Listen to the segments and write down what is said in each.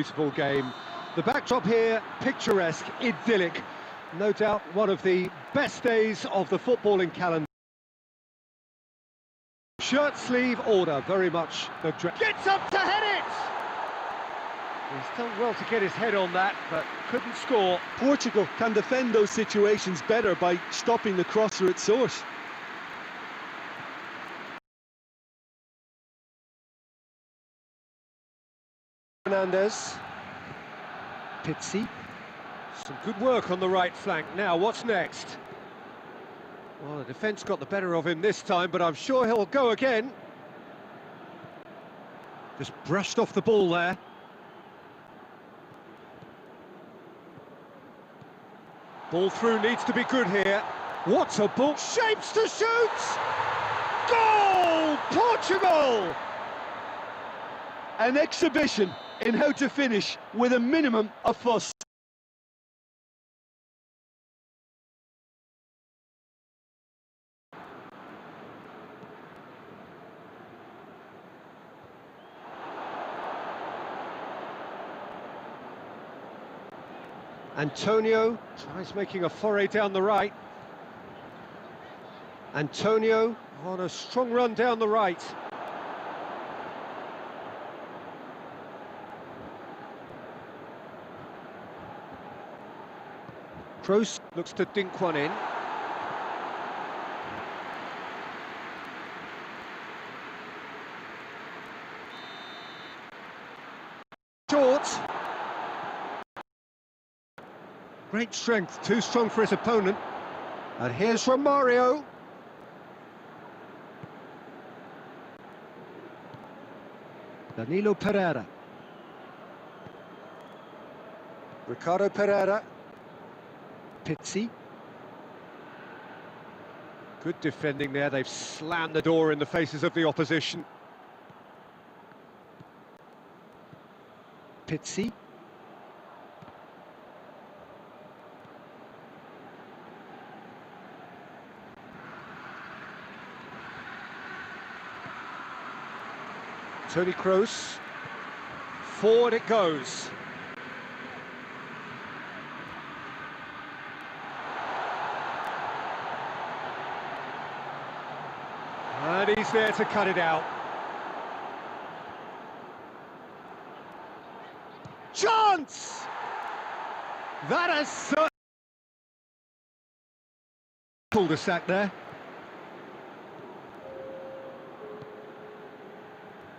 Beautiful game. The backdrop here, picturesque, idyllic. No doubt one of the best days of the footballing calendar. Shirt sleeve order, very much the dress. Gets up to head it! He's done well to get his head on that, but couldn't score. Portugal can defend those situations better by stopping the crosser at source. Fernandez. Pizzi. Some good work on the right flank. Now, what's next? Well, the defence got the better of him this time, but I'm sure he'll go again. Just brushed off the ball there. Ball through needs to be good here. What a ball! Shapes to shoot! Goal! Portugal! An exhibition in how to finish with a minimum of fuss. Antonio tries making a foray down the right. Antonio on a strong run down the right. Kroos looks to dink one in. Short. Great strength, too strong for his opponent. And here's Romario. Danilo Pereira. Ricardo Pereira. Pizzi. Good defending there, they've slammed the door in the faces of the opposition. Pizzi. Toni Kroos. Forward it goes. And he's there to cut it out. Chance! That has cul-de-sac there.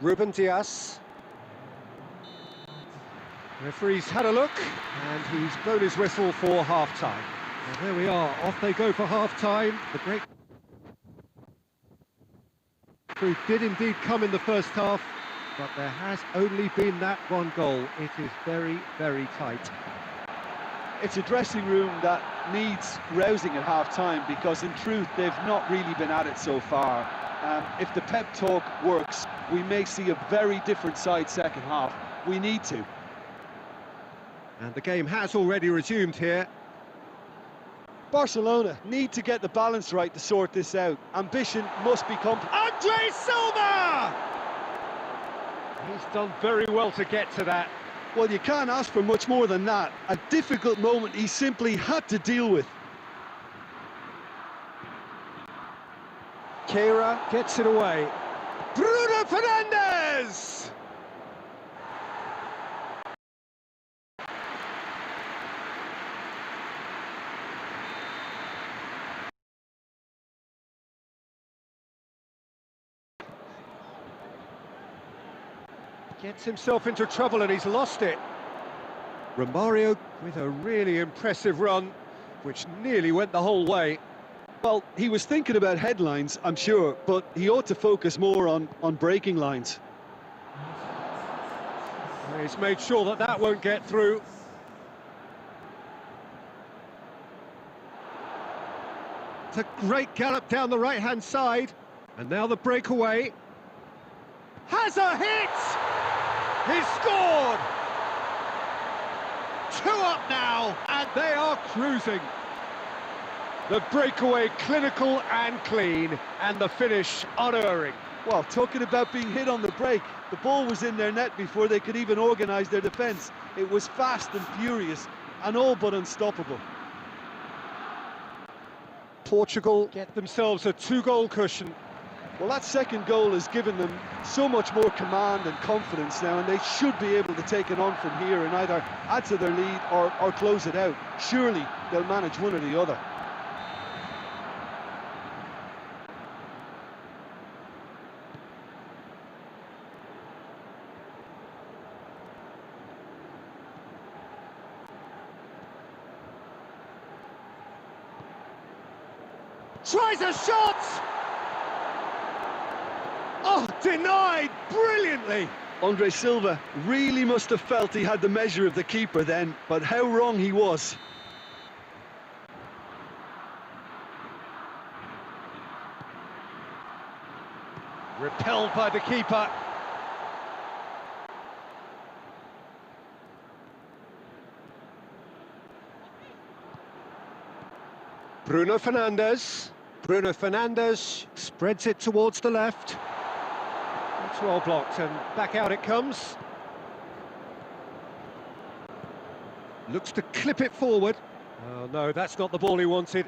Ruben Dias. Referee's had a look, and he's blown his whistle for half-time. Well, there we are, off they go for half-time. The break did indeed come in the first half, but there has only been that one goal. It is very, very tight. It's a dressing room that needs rousing at half-time, because in truth they've not really been at it so far. If the pep talk works, we may see a very different side second half. We need to. And the game has already resumed here. Barcelona need to get the balance right to sort this out. Ambition must become... Andre Silva! He's done very well to get to that. Well, you can't ask for much more than that. A difficult moment he simply had to deal with. Keira gets it away. Bruno Fernandes! Gets himself into trouble and he's lost it. Romario with a really impressive run, which nearly went the whole way. Well, he was thinking about headlines, I'm sure, but he ought to focus more on breaking lines. He's made sure that that won't get through. It's a great gallop down the right-hand side. And now the breakaway. Has a hit! He's scored! 2 up now, and they are cruising. The breakaway clinical and clean, and the finish unerring. Well, talking about being hit on the break, the ball was in their net before they could even organise their defence. It was fast and furious and all but unstoppable. Portugal get themselves a 2-goal cushion. Well, that second goal has given them so much more command and confidence now, and they should be able to take it on from here and either add to their lead or close it out. Surely they'll manage one or the other. Tries a shot! Oh, denied brilliantly! Andre Silva really must have felt he had the measure of the keeper then, but how wrong he was. Repelled by the keeper. Bruno Fernandes. Bruno Fernandes spreads it towards the left. It's well blocked and back out it comes. Looks to clip it forward. Oh no, that's not the ball he wanted.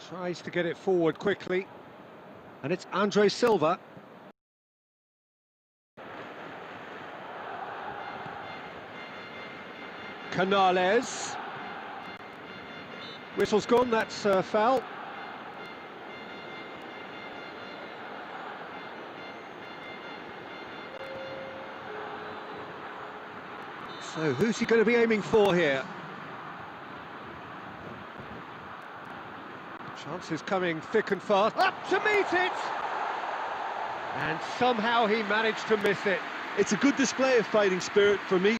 Tries to get it forward quickly. And it's Andre Silva. Canales. Whistle's gone, that's a foul. So who's he going to be aiming for here? Chances coming thick and fast. Up to meet it! And somehow he managed to miss it. It's a good display of fighting spirit for me.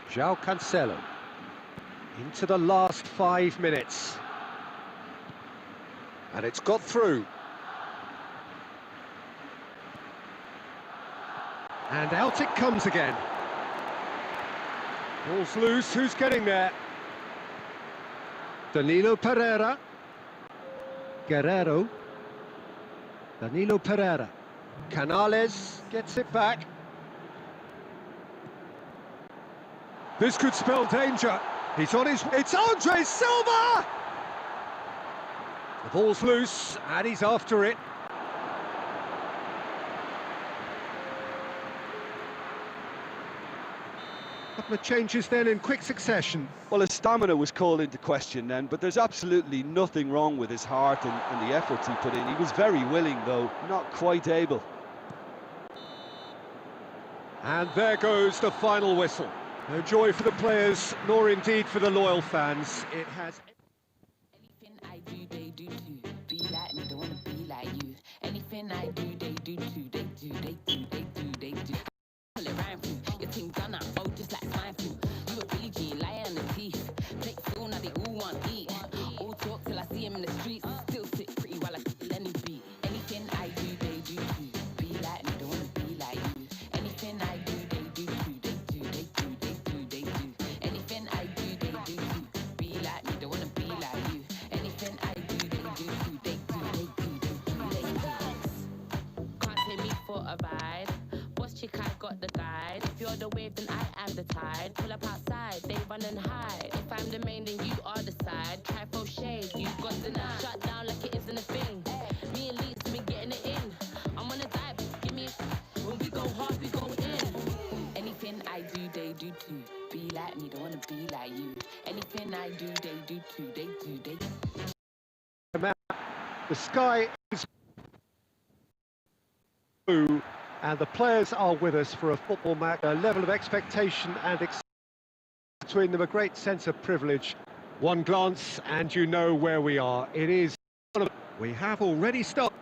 João Cancelo into the last 5 minutes. And it's got through. And out it comes again. Ball's loose, who's getting there? Danilo Pereira. Guerrero. Danilo Pereira. Canales gets it back. This could spell danger. He's on his... It's Andre Silva! The ball's loose, and he's after it. Couple of changes then in quick succession. Well, his stamina was called into question then, but there's absolutely nothing wrong with his heart and the efforts he put in. He was very willing, though, not quite able. And there goes the final whistle. No joy for the players, nor indeed for the loyal fans. It has... Anything I do, they do too. Be like me, don't wanna be like you. Anything I do, they do too. They do, they do, they do, they do. Pull it right through. Your thing done up, oh, just like swine flu. You a Billie Jean, lie on the teeth. Plate full, now they all want eat. All talk till I see him in the streets. Still sit pretty while I feel any beat. Anything I do, they do too. Be like me, don't wanna be like you. Anything I do, they do too. They do, they do, they do, they do. Anything I do, they do too. Be like me, don't wanna be like you. Anything I do, they do too. They do, they do, they do, they do. Can't take me for a ride. Boss chick, I got the guide. If you're the wave, then I am the tide. Pull up outside, they run and hide. If I'm the main, then you are the side. Try for shade, you got denied. Shut down like it isn't a thing. Me and Lee's me getting it in. I'm on a dive, give me. When we go hard, we go in. Anything I do, they do too. Be like me, don't wanna be like you. Anything I do, they do too. They do, they do. The sky is blue, and the players are with us for a football match. A level of expectation and between them, a great sense of privilege. One glance and you know where we are. It is... We have already started.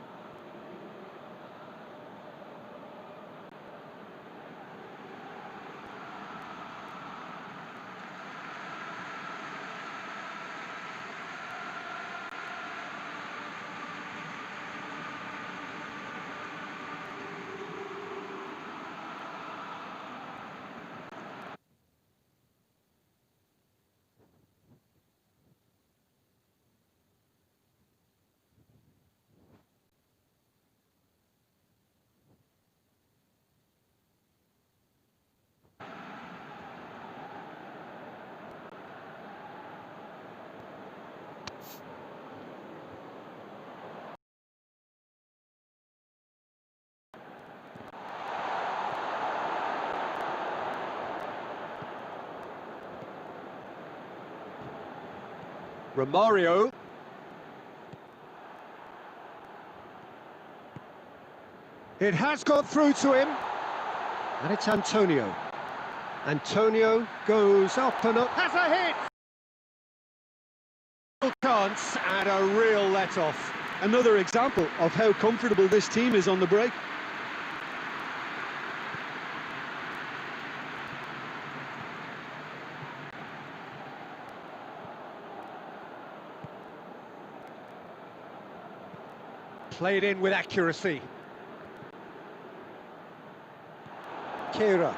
Romario. It has got through to him. And it's Antonio. Antonio goes up and up. Has a hit! Chance and a real let-off. Another example of how comfortable this team is on the break. Played in with accuracy. Kira.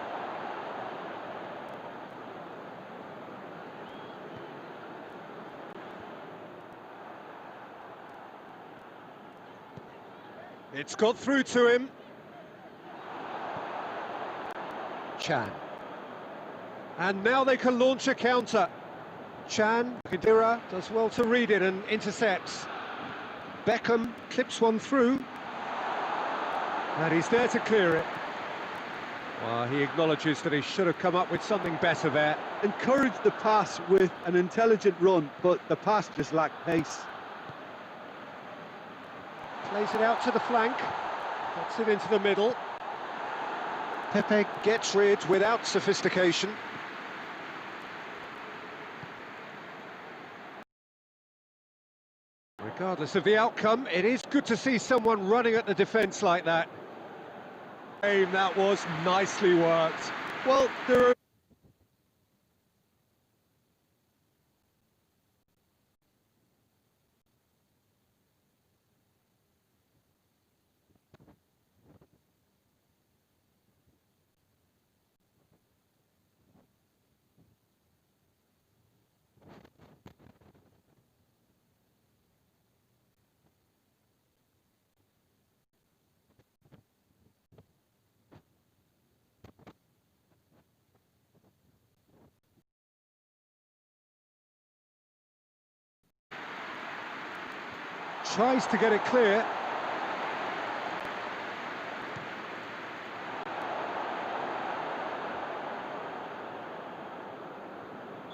It's got through to him. Chan. And now they can launch a counter. Chan, Khedira does well to read it and intercepts. Beckham clips one through. And he's there to clear it. Well, he acknowledges that he should have come up with something better there. Encouraged the pass with an intelligent run, but the pass just lacked pace. Plays it out to the flank, puts it into the middle. Pepe gets rid without sophistication. Regardless of the outcome, it is good to see someone running at the defence like that. That was nicely worked. Well, there are... Tries to get it clear.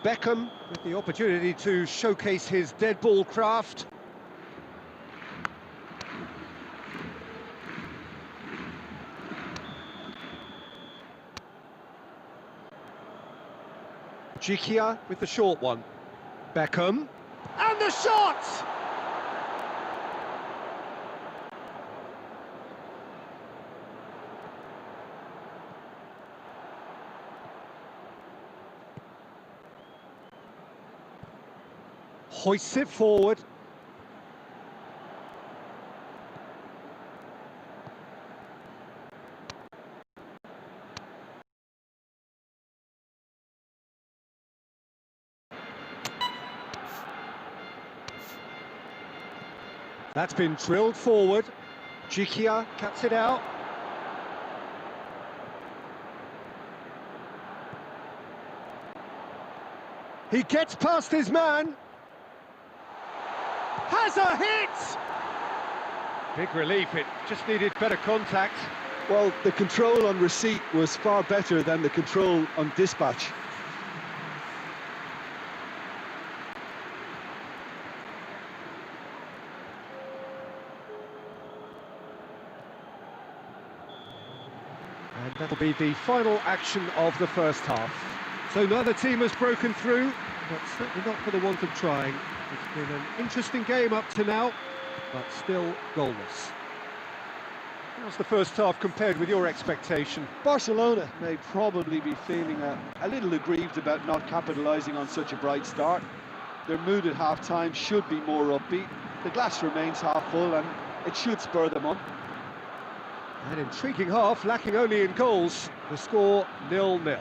Beckham with the opportunity to showcase his dead ball craft. Jikia with the short one. Beckham. And the shot! Hoists it forward. That's been drilled forward. Jikia cuts it out. He gets past his man. Has a hit! Big relief, it just needed better contact. Well, the control on receipt was far better than the control on dispatch. And that'll be the final action of the first half. So neither team has broken through, but certainly not for the want of trying. It's been an interesting game up to now, but still goalless. How's the first half compared with your expectation? Barcelona may probably be feeling a little aggrieved about not capitalising on such a bright start. Their mood at half-time should be more upbeat. The glass remains half full and it should spur them on. An intriguing half, lacking only in goals. The score 0-0.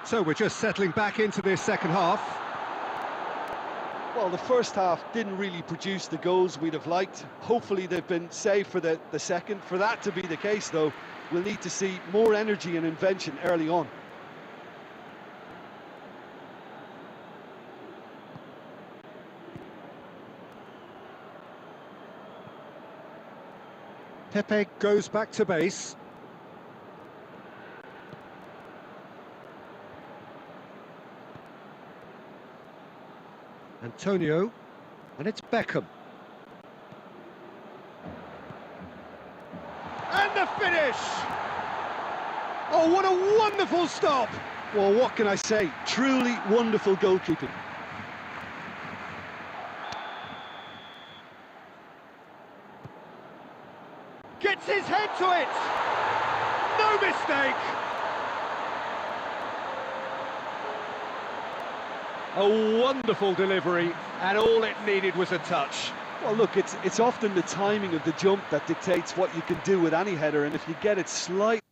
So we're just settling back into this second half. Well, the first half didn't really produce the goals we'd have liked. Hopefully they've been saved for the second. For that to be the case, though, we'll need to see more energy and invention early on. Pepe goes back to base. Antonio, and it's Beckham. And the finish! Oh, what a wonderful stop! Well, what can I say? Truly wonderful goalkeeping. Gets his head to it! No mistake! A wonderful delivery, and all it needed was a touch. Well, look, it's often the timing of the jump that dictates what you can do with any header, and if you get it slightly,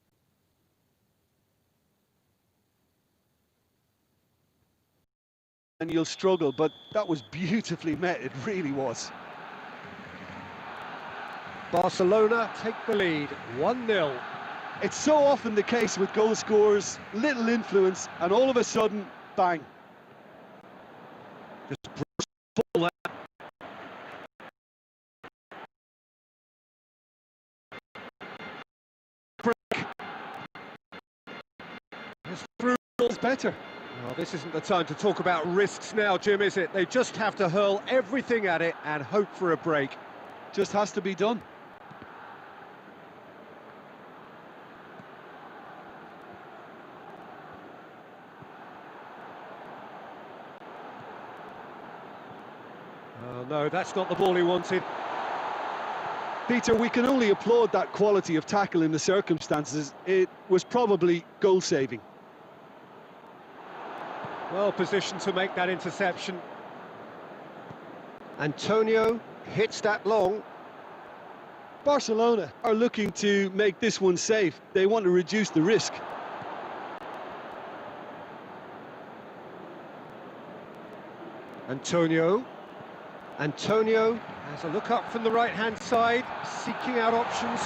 and you'll struggle, but that was beautifully met, it really was. Barcelona take the lead, 1-0. It's so often the case with goal scorers, little influence, and all of a sudden, bang. Just ball there. Break. It's through. It's better. Well, this isn't the time to talk about risks now, Jim, is it? They just have to hurl everything at it and hope for a break. Just has to be done. Oh, no, that's not the ball he wanted. Peter, we can only applaud that quality of tackle in the circumstances. It was probably goal-saving. Well positioned to make that interception. Antonio hits that long. Barcelona are looking to make this one safe. They want to reduce the risk. Antonio has a look up from the right-hand side, seeking out options.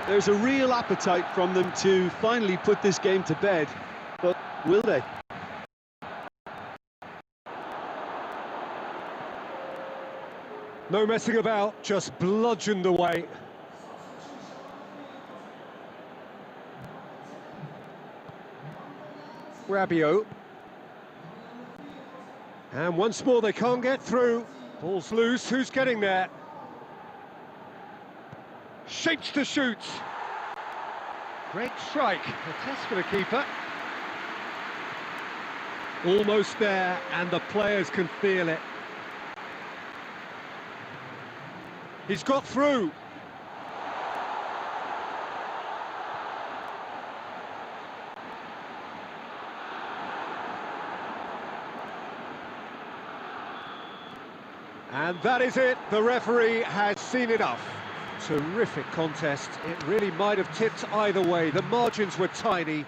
There's a real appetite from them to finally put this game to bed, but will they? No messing about, just bludgeoned away. Rabiot. And once more they can't get through. Ball's loose, who's getting there? Shapes to shoot. Great strike, a test for the keeper. Almost there, and the players can feel it. He's got through. And that is it, the referee has seen enough. Terrific contest, it really might have tipped either way, the margins were tiny.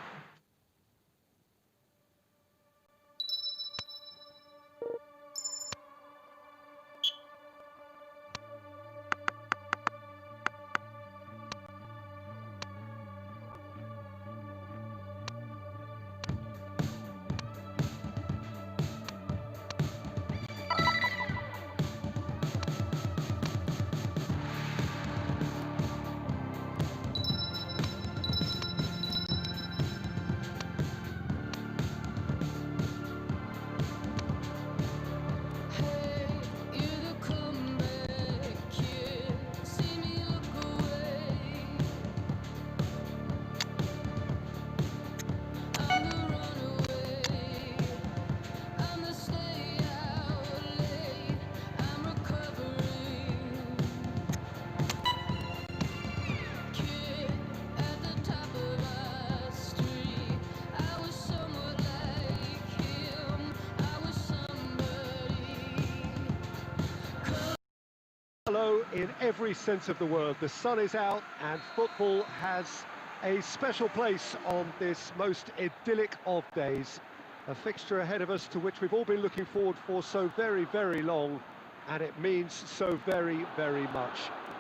Hello, in every sense of the word. The sun is out and football has a special place on this most idyllic of days. A fixture ahead of us to which we've all been looking forward for so very, very long, and it means so very, very much.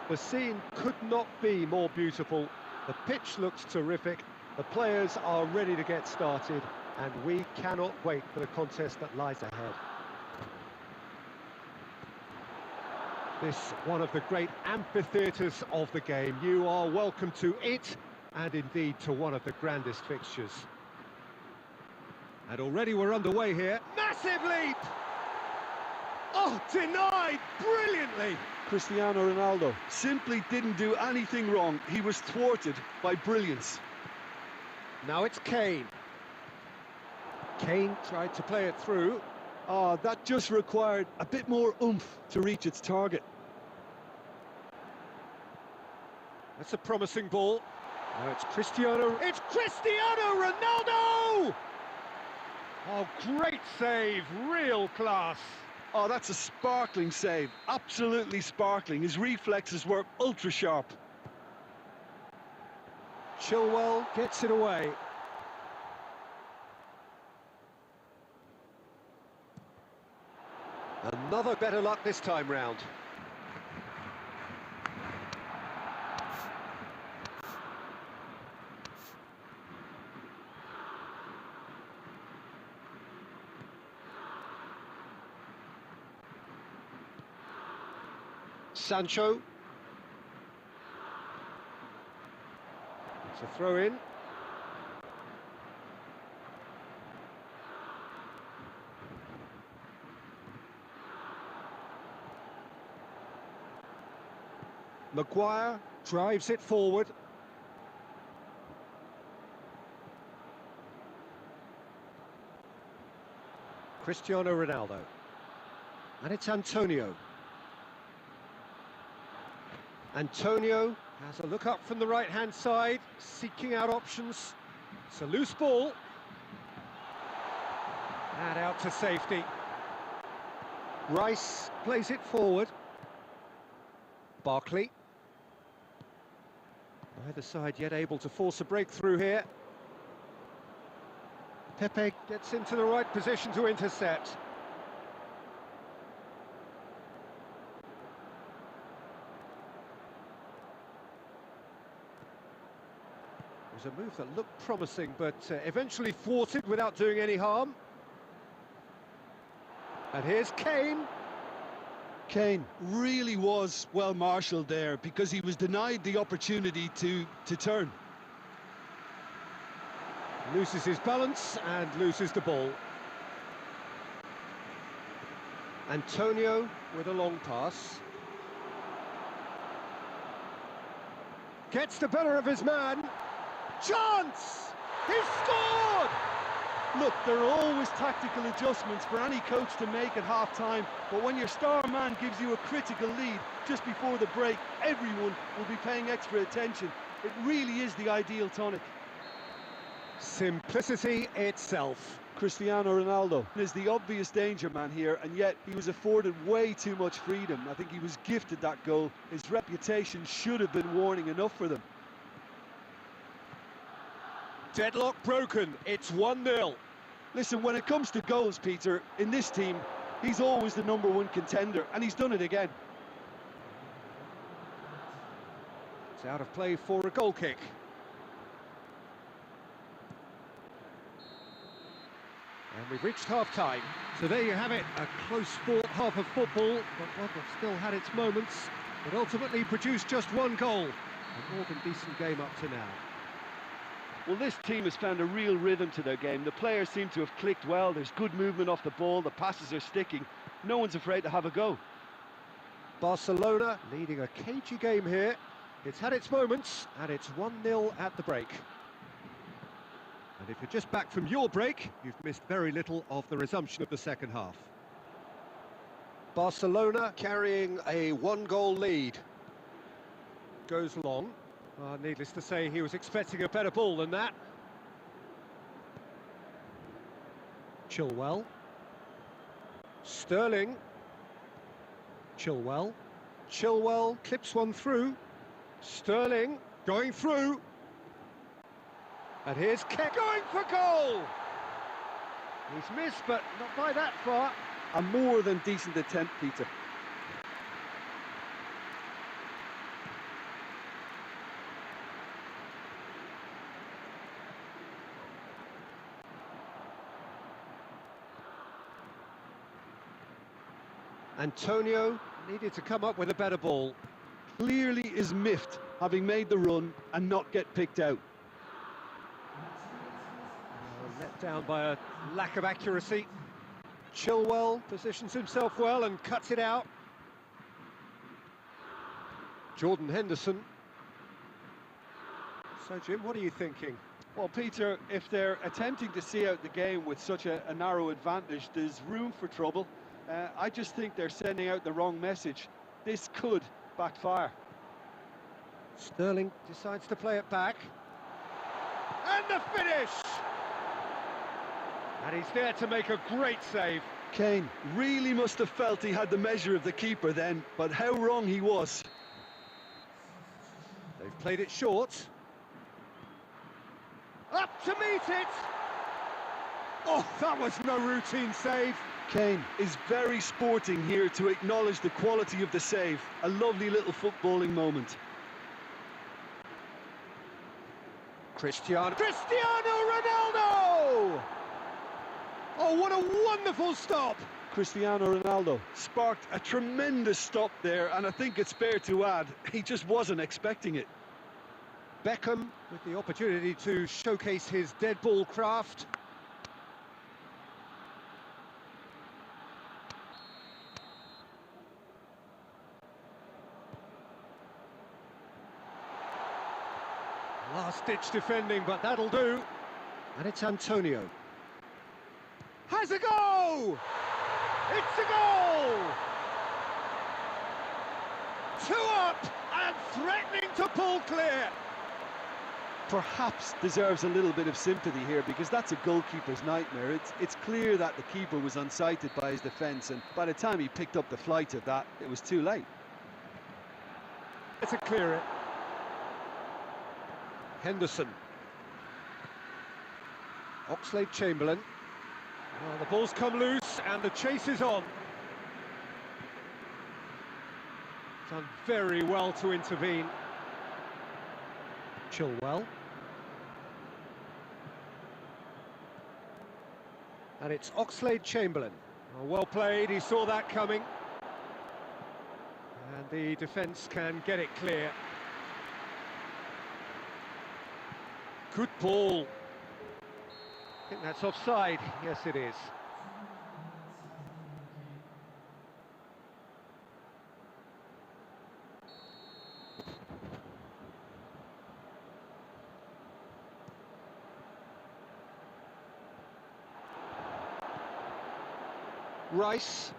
The scene could not be more beautiful. The pitch looks terrific. The players are ready to get started, and we cannot wait for the contest that lies ahead. This one of the great amphitheatres of the game. You are welcome to it, and indeed to one of the grandest fixtures. And already we're underway here. Massive leap! Oh, denied brilliantly! Cristiano Ronaldo simply didn't do anything wrong. He was thwarted by brilliance. Now it's Kane. Kane tried to play it through. Oh, that just required a bit more oomph to reach its target. That's a promising ball. Now it's Cristiano. It's Cristiano Ronaldo! Oh, great save, real class. Oh, that's a sparkling save, absolutely sparkling. His reflexes were ultra sharp. Chilwell gets it away. Another better luck this time round. Sancho. It's a throw in. Maguire drives it forward. Cristiano Ronaldo. And it's Antonio. Antonio has a look up from the right-hand side, seeking out options. It's a loose ball. And out to safety. Rice plays it forward. Barkley. Neither side yet able to force a breakthrough here. Pepe gets into the right position to intercept. It was a move that looked promising, but eventually thwarted without doing any harm. And here's Kane. Kane really was well marshalled there because he was denied the opportunity to turn. Loses his balance and loses the ball. Antonio with a long pass. Gets the better of his man. Chance! He's scored! Look, there are always tactical adjustments for any coach to make at half-time, but when your star man gives you a critical lead just before the break, everyone will be paying extra attention. It really is the ideal tonic. Simplicity itself. Cristiano Ronaldo is the obvious danger man here, and yet he was afforded way too much freedom. I think he was gifted that goal. His reputation should have been warning enough for them. Deadlock broken, it's 1-0. Listen, when it comes to goals, Peter, in this team, he's always the #1 contender, and he's done it again. It's out of play for a goal kick. And we've reached half-time. So there you have it, a close-fought half of football, but one that still had its moments, but ultimately produced just one goal. A more than decent game up to now. Well, this team has found a real rhythm to their game. The players seem to have clicked well. There's good movement off the ball. The passes are sticking. No one's afraid to have a go. Barcelona leading a cagey game here. It's had its moments, and it's 1-0 at the break. And if you're just back from your break, you've missed very little of the resumption of the second half. Barcelona carrying a 1-goal lead. Goes long. Needless to say, he was expecting a better ball than that. Chilwell. Sterling. Chilwell. Chilwell clips one through. Sterling going through. And here's Keck going for goal! He's missed, but not by that far. A more than decent attempt, Peter. Antonio needed to come up with a better ball. Clearly is miffed, having made the run and not get picked out. Let down by a lack of accuracy. Chilwell positions himself well and cuts it out. Jordan Henderson. So, Jim, what are you thinking? Well, Peter, if they're attempting to see out the game with such a narrow advantage, there's room for trouble. I just think they're sending out the wrong message. This could backfire. Sterling decides to play it back. And the finish! And he's there to make a great save. Kane really must have felt he had the measure of the keeper then, but how wrong he was. They've played it short. Up to meet it! Oh, that was no routine save. Kane is very sporting here to acknowledge the quality of the save. A lovely little footballing moment. Cristiano Ronaldo! Oh, what a wonderful stop! Cristiano Ronaldo sparked a tremendous stop there, and I think it's fair to add, he just wasn't expecting it. Beckham with the opportunity to showcase his dead ball craft. Last-ditch defending, but that'll do. And it's Antonio. Has a go! It's a goal! 2 up and threatening to pull clear. Perhaps deserves a little bit of sympathy here, because that's a goalkeeper's nightmare. It's clear that the keeper was unsighted by his defence, and by the time he picked up the flight of that, it was too late. It's a clear it. Henderson. Oxlade-Chamberlain. Well, the ball's come loose and the chase is on. Done very well to intervene. Chilwell. And it's Oxlade-Chamberlain. Well played, he saw that coming. And the defence can get it clear. Good ball. I think that's offside. Yes, it is. Rice.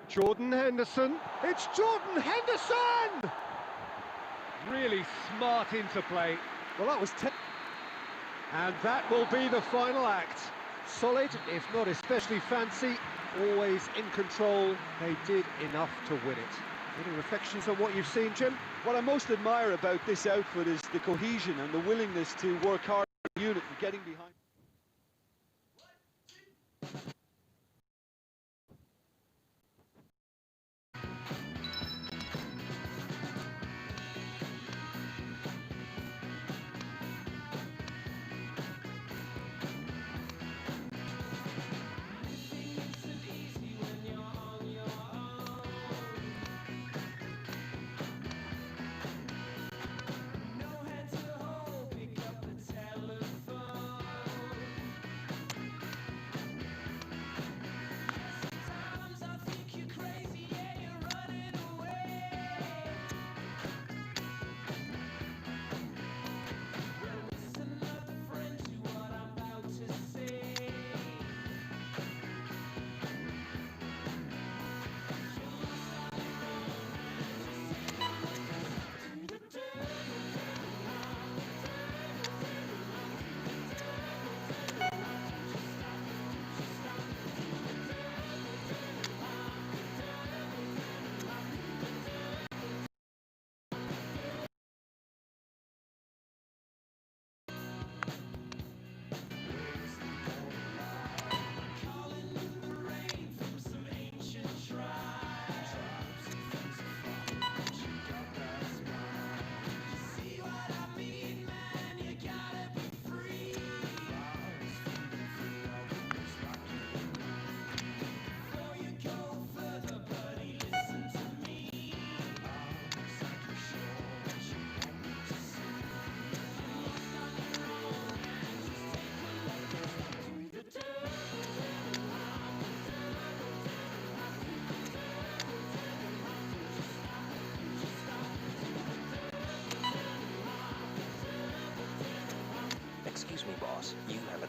Jordan Henderson. It's Jordan Henderson! Really smart interplay. Well, that was... And that will be the final act. Solid, if not especially fancy, always in control. They did enough to win it. Any reflections on what you've seen, Jim? What I most admire about this outfit is the cohesion and the willingness to work hard as a unit and getting behind.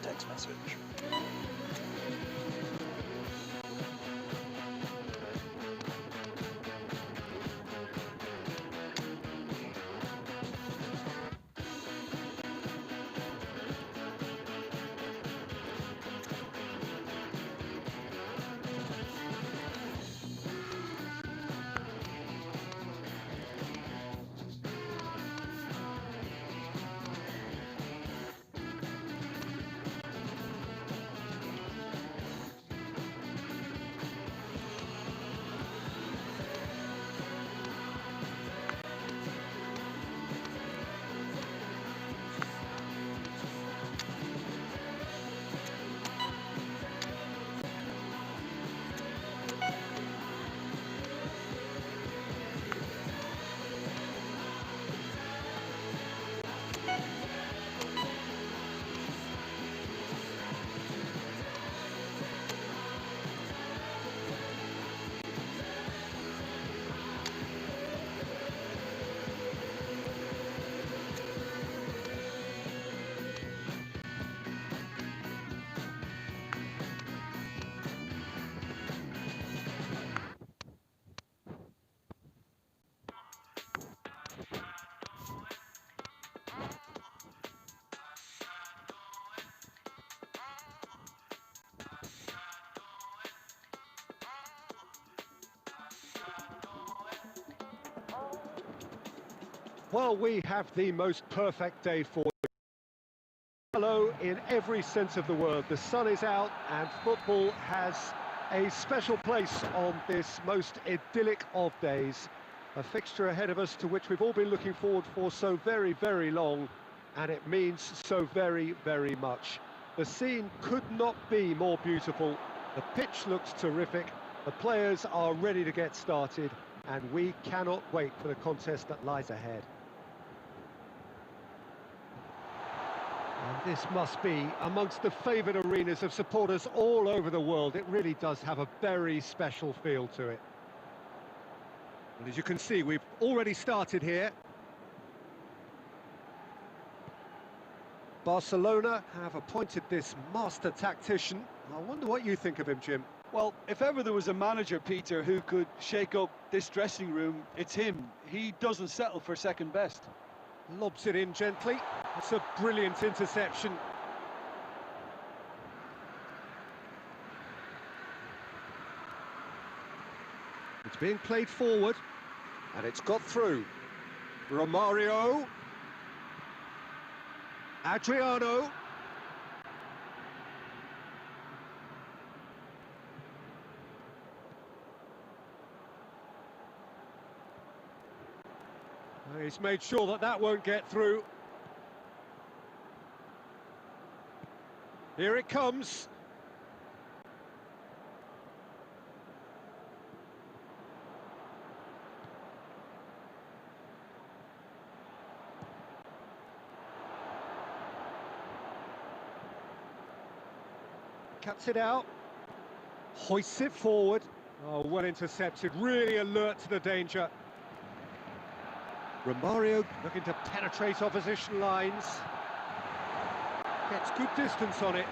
text message. Well, we have the most perfect day for you. Hello, in every sense of the word. The sun is out and football has a special place on this most idyllic of days. A fixture ahead of us to which we've all been looking forward for so very, very long, and it means so very, very much. The scene could not be more beautiful. The pitch looks terrific. The players are ready to get started, and we cannot wait for the contest that lies ahead. And this must be amongst the favoured arenas of supporters all over the world. It really does have a very special feel to it. Well, as you can see, we've already started here. Barcelona have appointed this master tactician. I wonder what you think of him, Jim. Well, if ever there was a manager, Peter, who could shake up this dressing room, it's him. He doesn't settle for second best. Lobs it in gently. It's a brilliant interception. It's being played forward, and it's got through. Romario. Adriano. He's made sure that that won't get through. Here it comes. Cuts it out. Hoists it forward. Oh, well intercepted. Really alert to the danger. Romario looking to penetrate opposition lines. Gets good distance on it.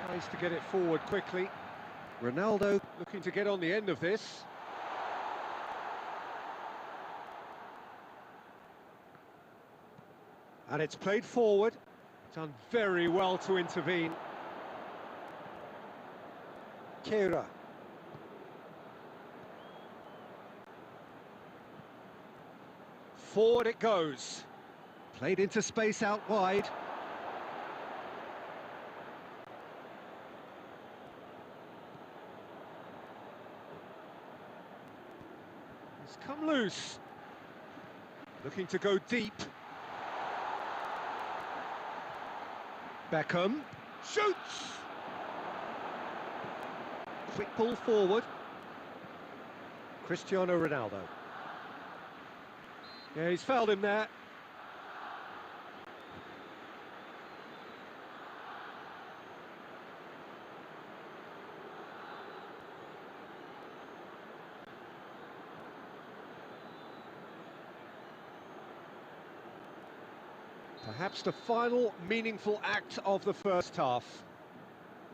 Tries to get it forward quickly. Ronaldo looking to get on the end of this. And it's played forward. Done very well to intervene. Kehra. Forward it goes. Played into space out wide. It's come loose. Looking to go deep. Beckham shoots. Quick ball forward. Cristiano Ronaldo. Yeah, he's fouled him there. Perhaps the final meaningful act of the first half.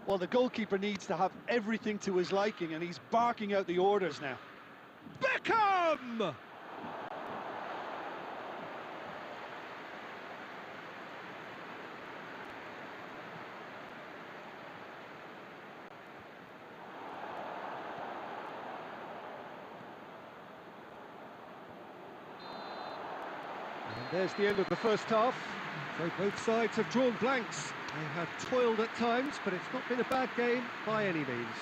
Well, the goalkeeper needs to have everything to his liking, and he's barking out the orders now. Beckham! And there's the end of the first half. So both sides have drawn blanks. They have toiled at times, but it's not been a bad game by any means.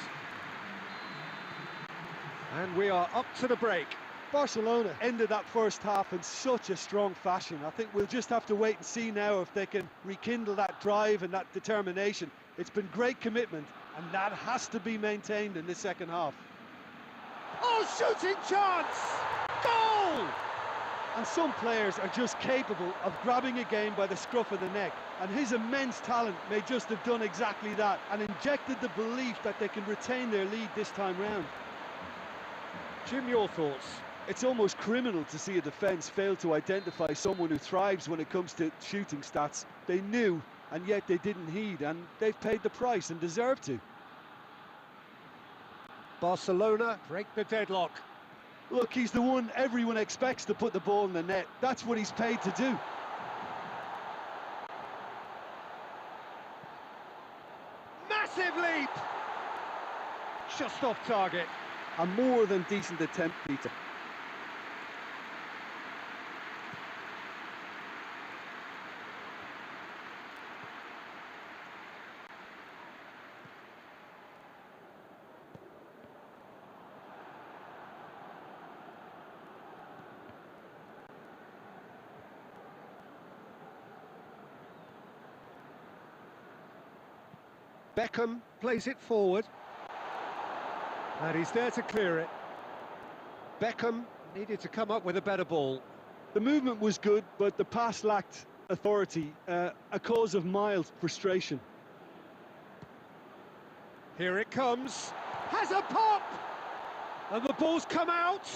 And we are up to the break. Barcelona ended that first half in such a strong fashion. I think we'll just have to wait and see now if they can rekindle that drive and that determination. It's been great commitment, and that has to be maintained in the second half. Oh, shooting chance! Goal! And some players are just capable of grabbing a game by the scruff of the neck, and his immense talent may just have done exactly that and injected the belief that they can retain their lead this time round. Jim, your thoughts? It's almost criminal to see a defence fail to identify someone who thrives when it comes to shooting stats. They knew, and yet they didn't heed, and they've paid the price and deserve to. Barcelona break the deadlock. Look, he's the one everyone expects to put the ball in the net. That's what he's paid to do. Massive leap! Just off target. A more than decent attempt, Peter. Beckham plays it forward. And he's there to clear it. Beckham needed to come up with a better ball. The movement was good, but the pass lacked authority, a cause of mild frustration. Here it comes. Has a pop! And the ball's come out.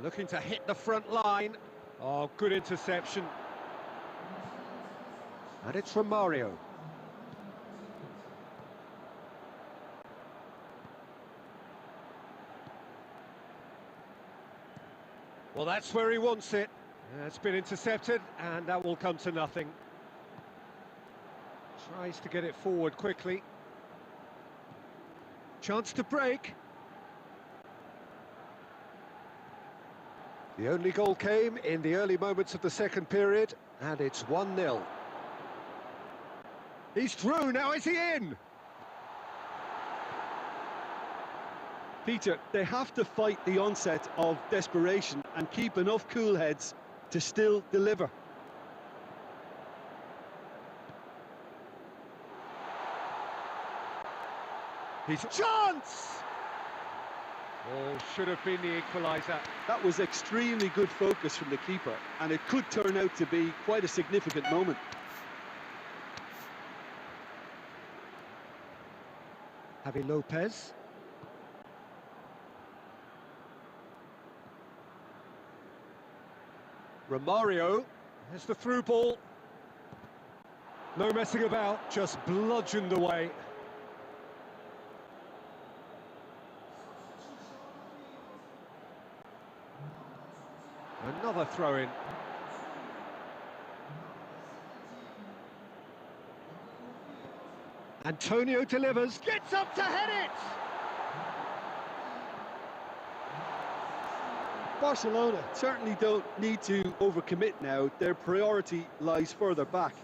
Looking to hit the front line. Oh, good interception. And it's from Mario. Well, that's where he wants it. It's been intercepted, and that will come to nothing. Tries to get it forward quickly. Chance to break. The only goal came in the early moments of the second period, and it's 1-0. He's through, now is he in? Peter, they have to fight the onset of desperation and keep enough cool heads to still deliver. He's a chance! Oh, should have been the equaliser. That was extremely good focus from the keeper, and it could turn out to be quite a significant moment. Javi Lopez. Romario has the through ball. No messing about, just bludgeoned away. Another throw-in. Antonio delivers, gets up to head it! Barcelona certainly don't need to overcommit now. Their priority lies further back.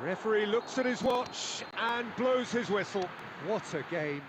Referee looks at his watch and blows his whistle. What a game.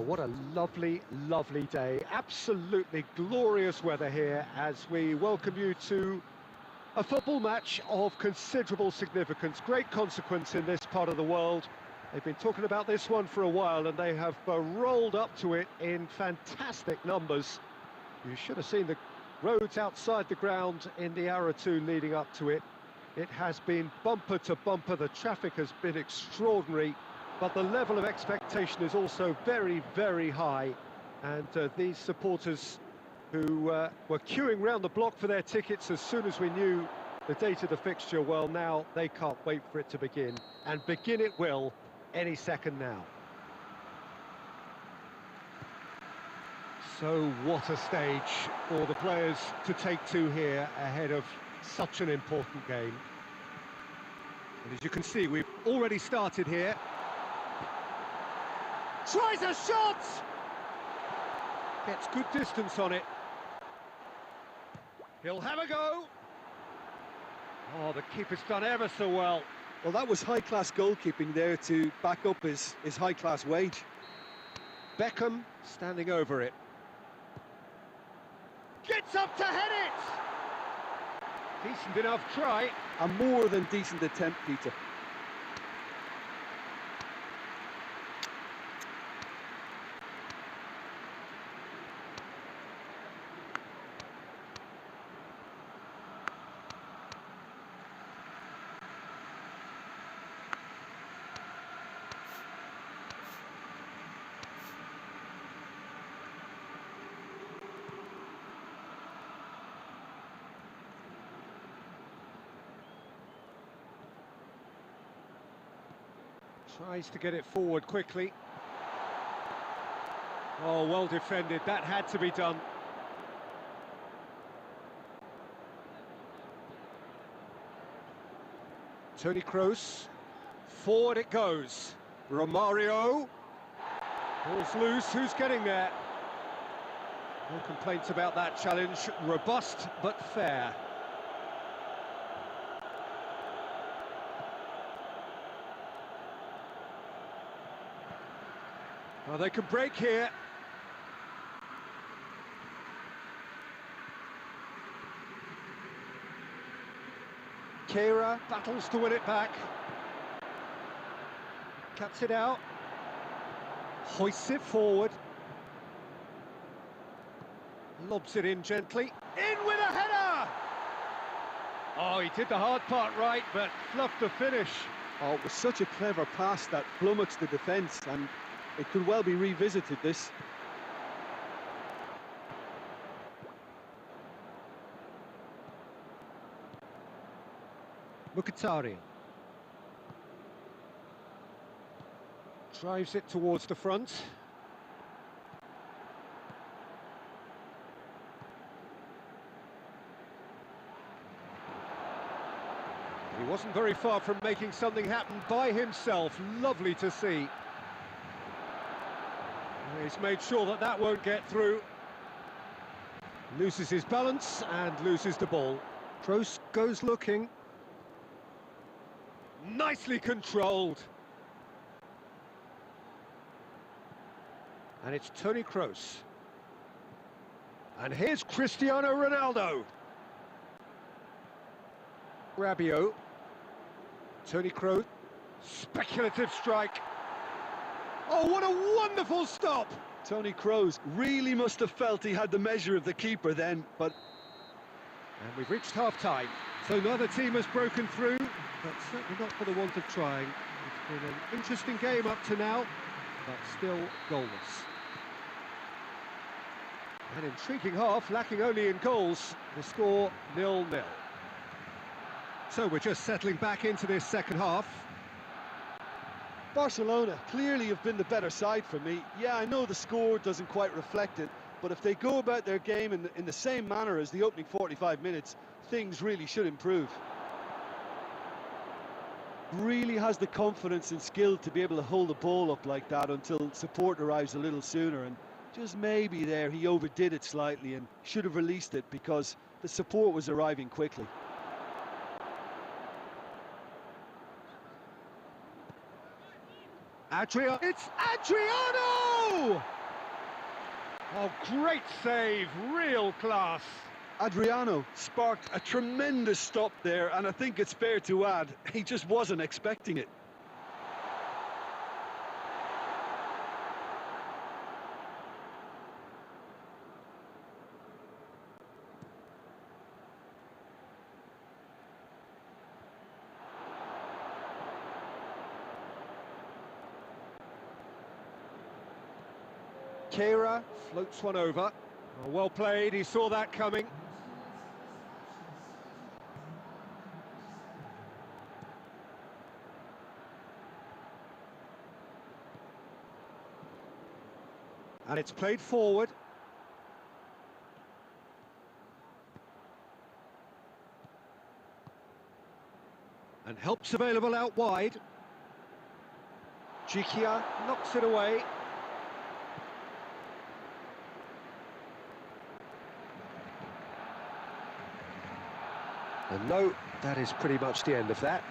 Well, what a lovely, lovely day. Absolutely glorious weather here as we welcome you to a football match of considerable significance, great consequence in this part of the world. They've been talking about this one for a while and they have rolled up to it in fantastic numbers. You should have seen the roads outside the ground in the hour or two leading up to it. It has been bumper to bumper, the traffic has been extraordinary, but the level of expectation is also very, very high. And these supporters who were queuing round the block for their tickets as soon as we knew the date of the fixture, well, now they can't wait for it to begin. And begin it will any second now. So what a stage for the players to take to here ahead of such an important game. And as you can see, we've already started here. Tries a shot! Gets good distance on it. He'll have a go. Oh, the keeper's done ever so well. Well, that was high-class goalkeeping there to back up his high-class wage. Beckham standing over it. Gets up to head it! Decent enough try. A more than decent attempt, Peter. Tries to get it forward quickly. Oh, well defended. That had to be done. Toni Kroos. Forward it goes. Romario. Ball's loose. Who's getting there? No complaints about that challenge. Robust but fair. Well, they can break here. Kehrer battles to win it back. Cuts it out. Hoists it forward. Lobs it in gently. In with a header! Oh, he did the hard part right, but fluffed the finish. Oh, it was such a clever pass that flummoxed the defence, and it could well be revisited, this. Mkhitaryan. Drives it towards the front. He wasn't very far from making something happen by himself. Lovely to see. He's made sure that that won't get through. Loses his balance and loses the ball. Kroos goes looking. Nicely controlled. And it's Toni Kroos. And here's Cristiano Ronaldo. Rabiot. Toni Kroos. Speculative strike. Oh, what a wonderful stop! Toni Kroos really must have felt he had the measure of the keeper then, but... And we've reached half-time, so neither team has broken through, but certainly not for the want of trying. It's been an interesting game up to now, but still goalless. An intriguing half, lacking only in goals. The score 0-0. So we're just settling back into this second half. Barcelona clearly have been the better side for me. Yeah, I know the score doesn't quite reflect it, but if they go about their game in the same manner as the opening 45 minutes, things really should improve. Really has the confidence and skill to be able to hold the ball up like that until support arrives a little sooner, and just maybe there he overdid it slightly and should have released it because the support was arriving quickly. It's Adriano! Oh, great save, real class. Adriano sparked a tremendous stop there, and I think it's fair to add, he just wasn't expecting it. Kehra floats one over. Oh, well played, he saw that coming. And it's played forward. And help's available out wide. Jikia knocks it away. And no, that is pretty much the end of that.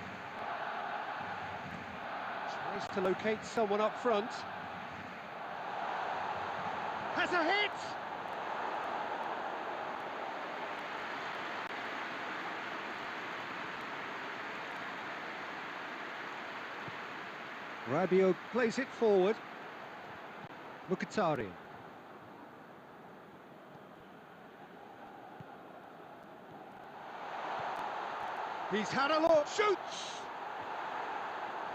Tries to locate someone up front. Has a hit! Rabiot plays it forward. Mkhitaryan. He's had a look, shoots!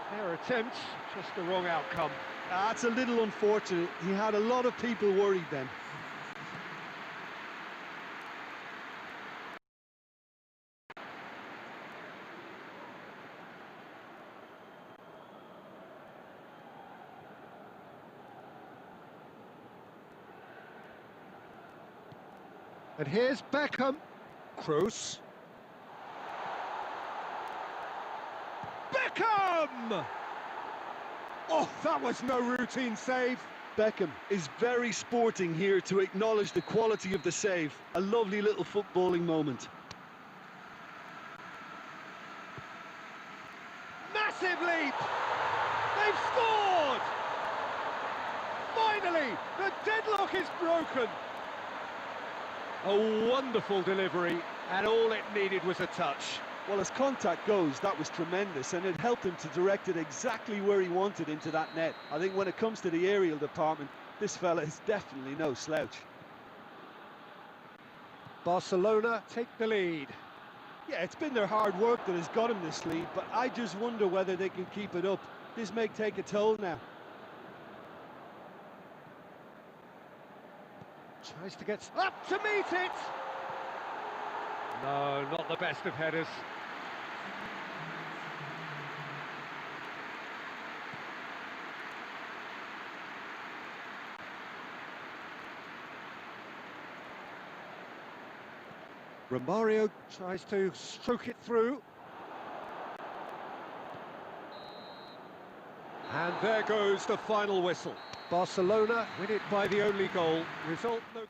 Fair attempt, just the wrong outcome. That's a little unfortunate. He had a lot of people worried then. And here's Beckham. Kroos. Beckham! Oh, that was no routine save. Beckham is very sporting here to acknowledge the quality of the save. A lovely little footballing moment. Massive leap! They've scored! Finally, the deadlock is broken. A wonderful delivery, and all it needed was a touch. Well, as contact goes, that was tremendous, and it helped him to direct it exactly where he wanted into that net. I think when it comes to the aerial department, this fella is definitely no slouch. Barcelona take the lead. Yeah, it's been their hard work that has got him this lead, but I just wonder whether they can keep it up. This may take a toll now. Tries to get up to meet it. No, not the best of headers. Romario tries to stroke it through. And there goes the final whistle. Barcelona win it by the only goal. Result no...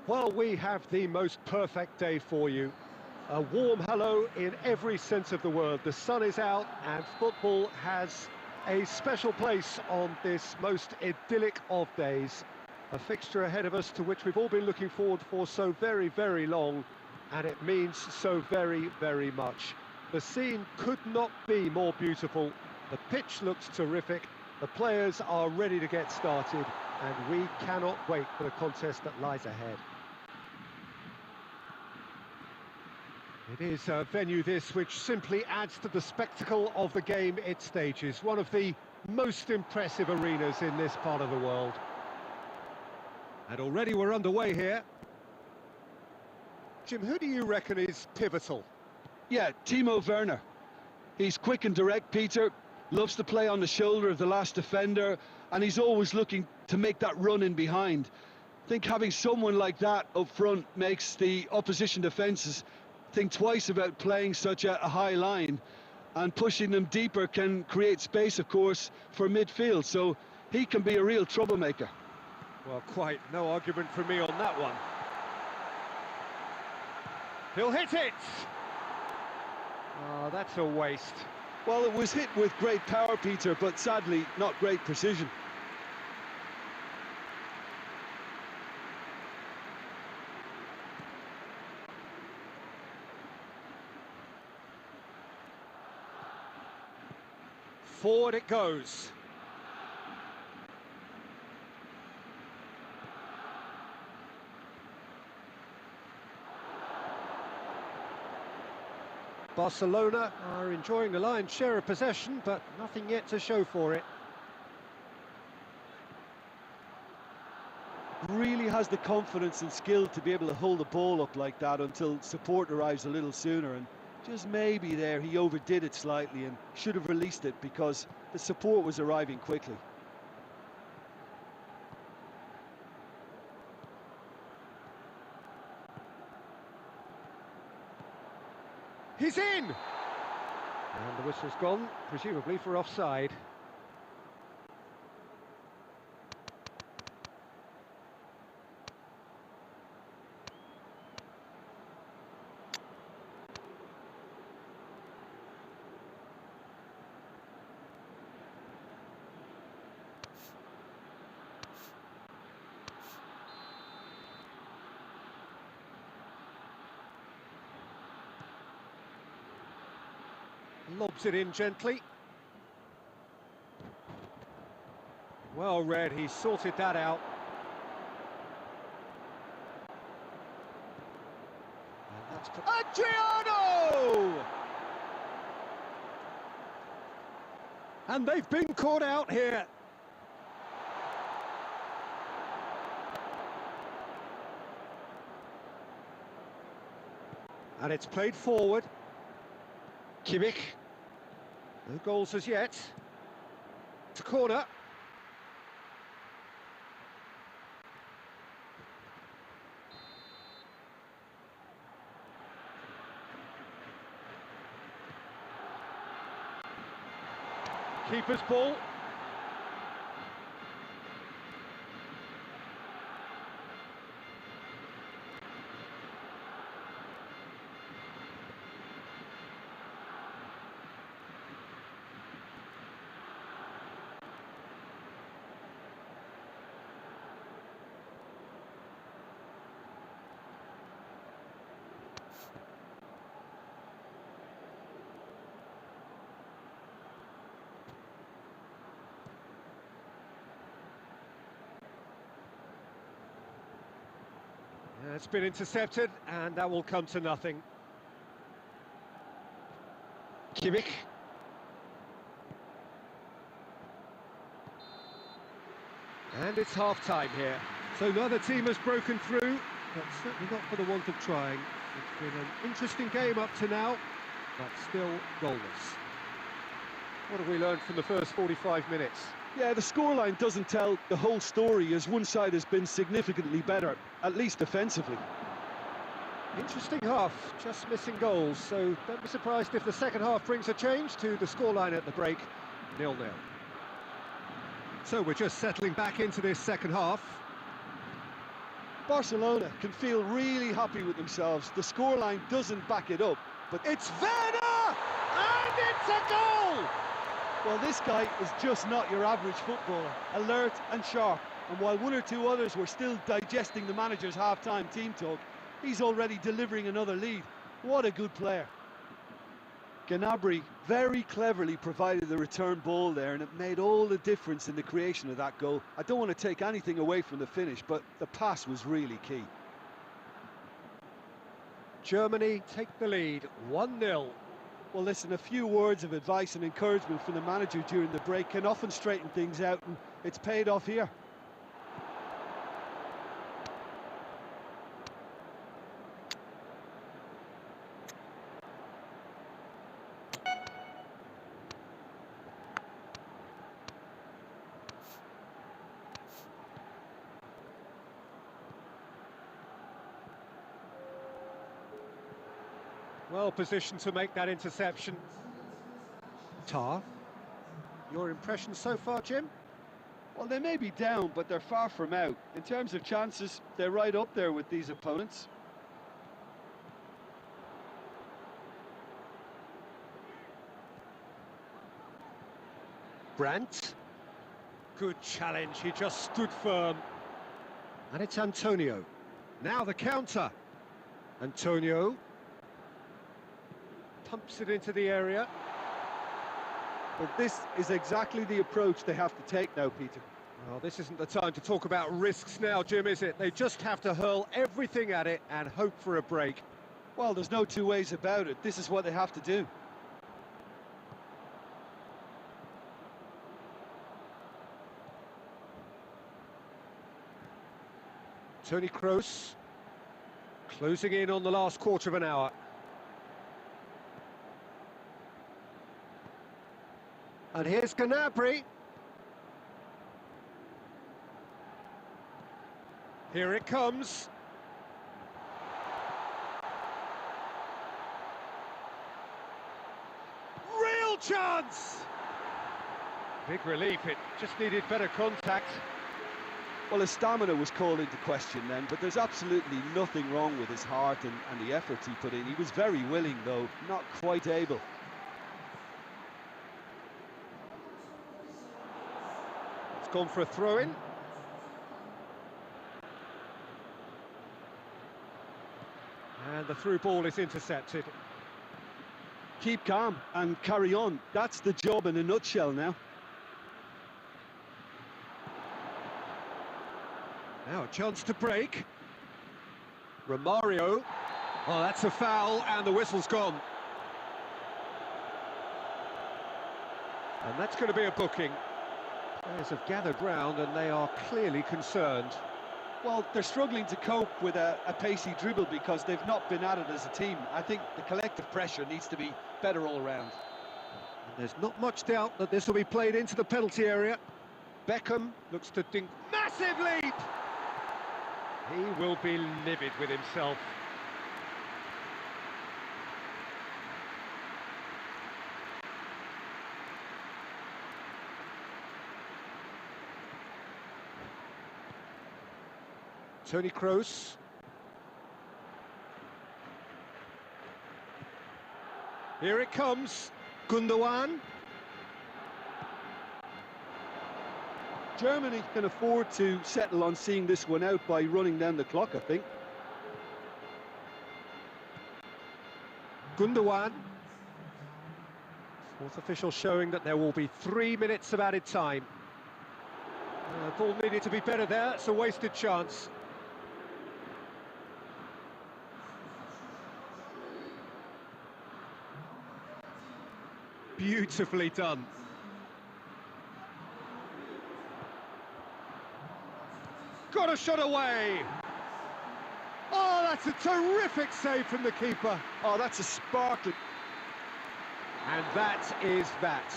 Well, we have the most perfect day for you. A warm hello in every sense of the word. The sun is out and football has a special place on this most idyllic of days. A fixture ahead of us to which we've all been looking forward for so very, very long, and it means so very, very much. The scene could not be more beautiful. The pitch looks terrific. The players are ready to get started, and we cannot wait for the contest that lies ahead. It is a venue this which simply adds to the spectacle of the game it stages. One of the most impressive arenas in this part of the world. And already we're underway here. Jim, who do you reckon is pivotal? Yeah, Timo Werner. He's quick and direct, Peter, loves to play on the shoulder of the last defender, and he's always looking to make that run in behind. I think having someone like that up front makes the opposition defences think twice about playing such a high line, and pushing them deeper can create space, of course, for midfield, so he can be a real troublemaker. Well, quite no argument from me on that one. He'll hit it! Oh, that's a waste. Well, it was hit with great power, Peter, but sadly, not great precision. Forward it goes. Barcelona are enjoying the lion's share of possession, but nothing yet to show for it. Really has the confidence and skill to be able to hold the ball up like that until support arrives a little sooner, and just maybe there he overdid it slightly and should have released it because the support was arriving quickly. He's in! And the whistle's gone, presumably for offside. Lobs it in gently. Well read, he sorted that out. And that's Adriano! And they've been caught out here. And it's played forward. Kimmich. No goals as yet. It's a corner. Keeper's ball. It's been intercepted, and that will come to nothing. Kimmich. And it's half-time here. So neither team has broken through, but certainly not for the want of trying. It's been an interesting game up to now, but still goalless. What have we learned from the first 45 minutes? Yeah, the scoreline doesn't tell the whole story, as one side has been significantly better, at least defensively. Interesting half, just missing goals, so don't be surprised if the second half brings a change to the scoreline at the break, 0-0. So we're just settling back into this second half. Barcelona can feel really happy with themselves. The scoreline doesn't back it up, but It's Werner! And it's a goal! well, this guy is just not your average footballer, alert and sharp. And while one or two others were still digesting the manager's half-time team talk, he's already delivering another lead. What a good player. Gnabry very cleverly provided the return ball there, and it made all the difference in the creation of that goal. I don't want to take anything away from the finish, but the pass was really key. Germany take the lead, 1-0. Well, listen, a few words of advice and encouragement from the manager during the break can often straighten things out, and it's paid off here. Well positioned to make that interception. Tar, your impression so far, Jim? Well, they may be down, but they're far from out. In terms of chances, they're right up there with these opponents. Brandt. Good challenge, he just stood firm. And it's Antonio. Now the counter. Antonio. Pumps it into the area. Well, this is exactly the approach they have to take now, Peter. Well, this isn't the time to talk about risks now, Jim, is it? They just have to hurl everything at it and hope for a break. Well, there's no two ways about it. This is what they have to do. Toni Kroos closing in on the last quarter of an hour. And here's Gnabry. Here it comes. Real chance! Big relief, it just needed better contact. Well, his stamina was called into question then, but there's absolutely nothing wrong with his heart and the efforts he put in. He was very willing, though, not quite able. It's gone for a throw-in. And the through ball is intercepted. Keep calm and carry on. That's the job in a nutshell now. Now a chance to break. Romario. Oh, that's a foul, and the whistle's gone. And that's going to be a booking. Players have gathered round, and they are clearly concerned. Well, they're struggling to cope with a pacey dribble because they've not been at it as a team. I think the collective pressure needs to be better all around. And there's not much doubt that this will be played into the penalty area. Beckham looks to dink. Massive leap! He will be livid with himself. Toni Kroos. Here it comes. Gundogan. Germany can afford to settle on seeing this one out by running down the clock, I think. Gundogan. Fourth official showing that there will be 3 minutes of added time. Ball needed to be better there. It's a wasted chance. Beautifully done. Got a shot away. Oh, that's a terrific save from the keeper. Oh, that's a sparkling. And that is that.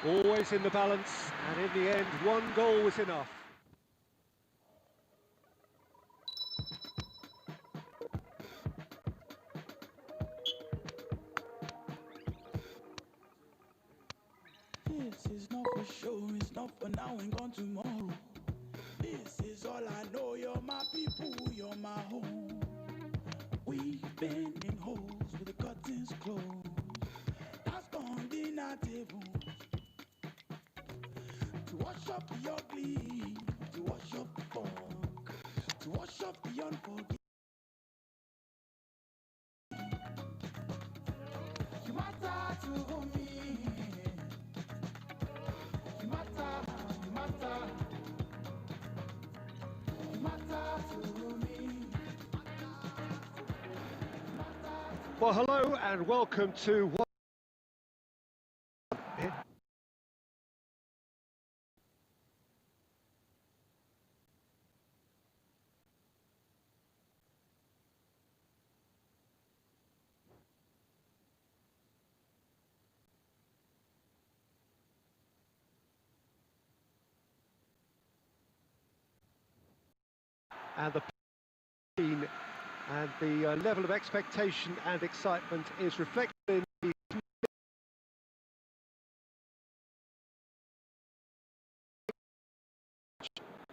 Always in the balance, and in the end, one goal was enough. This is not for sure, it's not for now and gone tomorrow. This is all I know, you're my people, you're my home. We've been in holes with the curtains closed. That's gone dinner table. To wash up the ugly, to wash up the fog, to wash up the unforgiving. You matter to me. You matter, you matter. You matter to me. Well, hello and welcome to what? And the And the level of expectation and excitement is reflected in the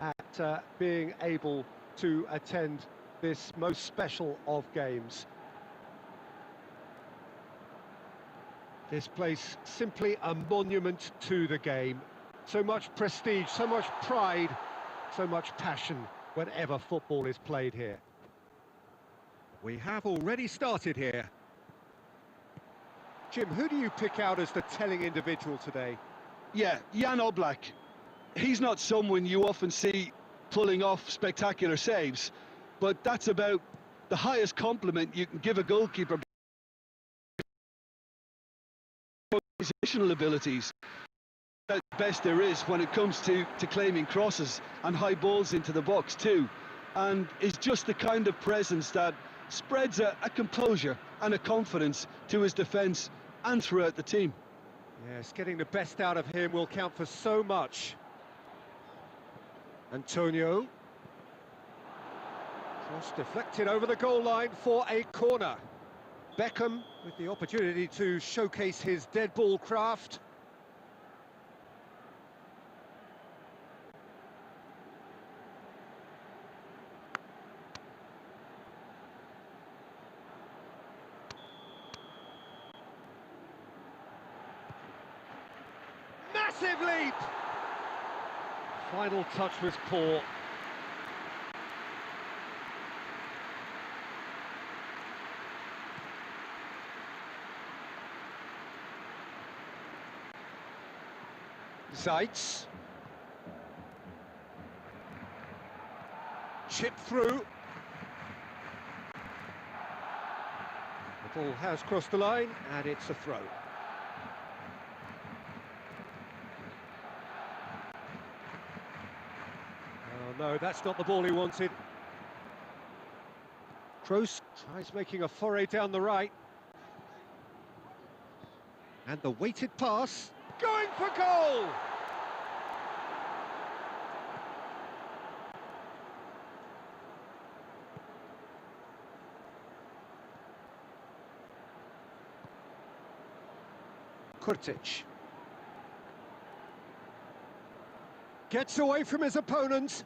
at being able to attend this most special of games. This place simply a monument to the game. So much prestige, so much pride, so much passion whenever football is played here. We have already started here. Jim, who do you pick out as the telling individual today? Yeah, Jan Oblak. He's not someone you often see pulling off spectacular saves, but that's about the highest compliment you can give a goalkeeper. Positional abilities, the best there is when it comes to claiming crosses and high balls into the box too, and is just the kind of presence that spreads a composure and a confidence to his defence and throughout the team. Yes, getting the best out of him will count for so much. Antonio. Cross deflected over the goal line for a corner. Beckham with the opportunity to showcase his dead ball craft. Massive leap! Final touch was poor. Zeitz. Chip through. The ball has crossed the line, and it's a throw. Oh no, that's not the ball he wanted. Kroos tries making a foray down the right. And the weighted pass, going for goal! Kurtic. Gets away from his opponent.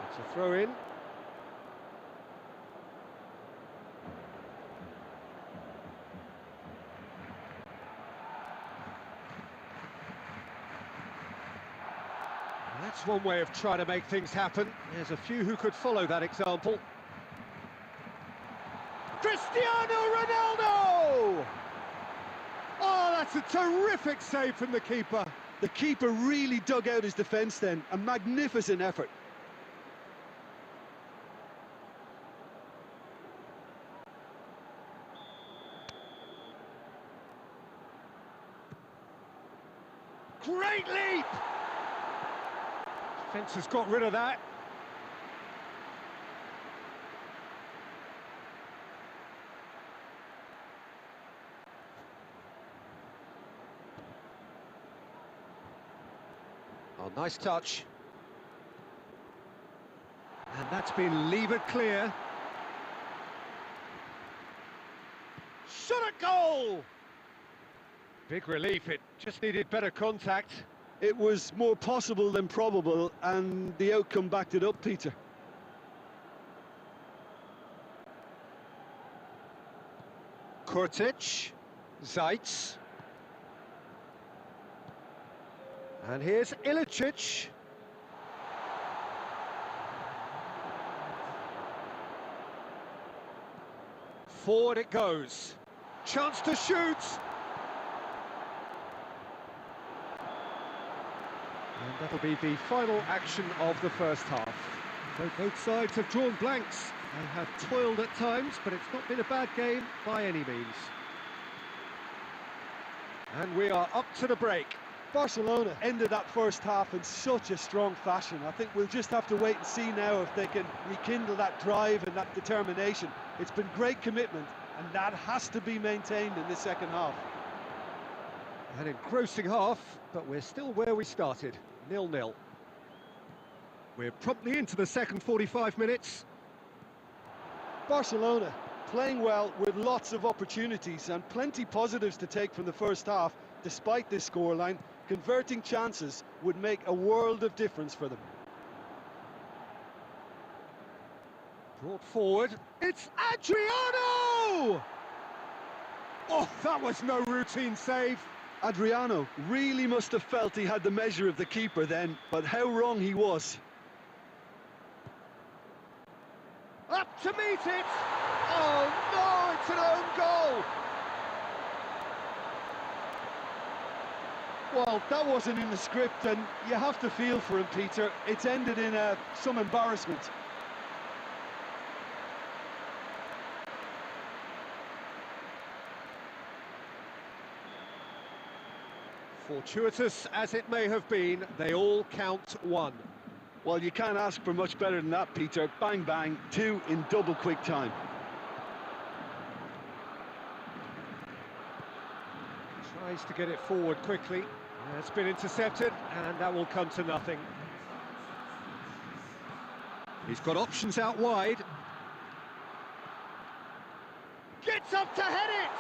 It's a throw-in. That's one way of trying to make things happen. There's a few who could follow that example. Cristiano Ronaldo! Oh, that's a terrific save from the keeper. The keeper really dug out his defence then. A magnificent effort. Great leap! Defence has got rid of that. Oh, nice touch. And that's been levered clear. Shot at goal! Big relief, it just needed better contact. It was more possible than probable, and the outcome backed it up, Peter. Kurtic, Zeitz. And here's Ilicic. Forward it goes. Chance to shoot. And that'll be the final action of the first half. So both sides have drawn blanks. They have toiled at times, but it's not been a bad game by any means. And we are up to the break. Barcelona ended that first half in such a strong fashion. I think we'll just have to wait and see now if they can rekindle that drive and that determination. It's been great commitment, and that has to be maintained in the second half. An engrossing half, but we're still where we started, 0-0. We're promptly into the second 45 minutes. Barcelona playing well with lots of opportunities and plenty positives to take from the first half. Despite this scoreline, converting chances would make a world of difference for them. Brought forward, it's Adriano! Oh, that was no routine save. Adriano really must have felt he had the measure of the keeper then, but how wrong he was. Up to meet it! Oh no, it's an own goal! Well, that wasn't in the script, and you have to feel for him, Peter. It's ended in some embarrassment. Fortuitous as it may have been, they all count one. Well, you can't ask for much better than that, Peter. Bang, bang, two in double quick time. Tries to get it forward quickly. It's been intercepted, and that will come to nothing. He's got options out wide. Gets up to head it!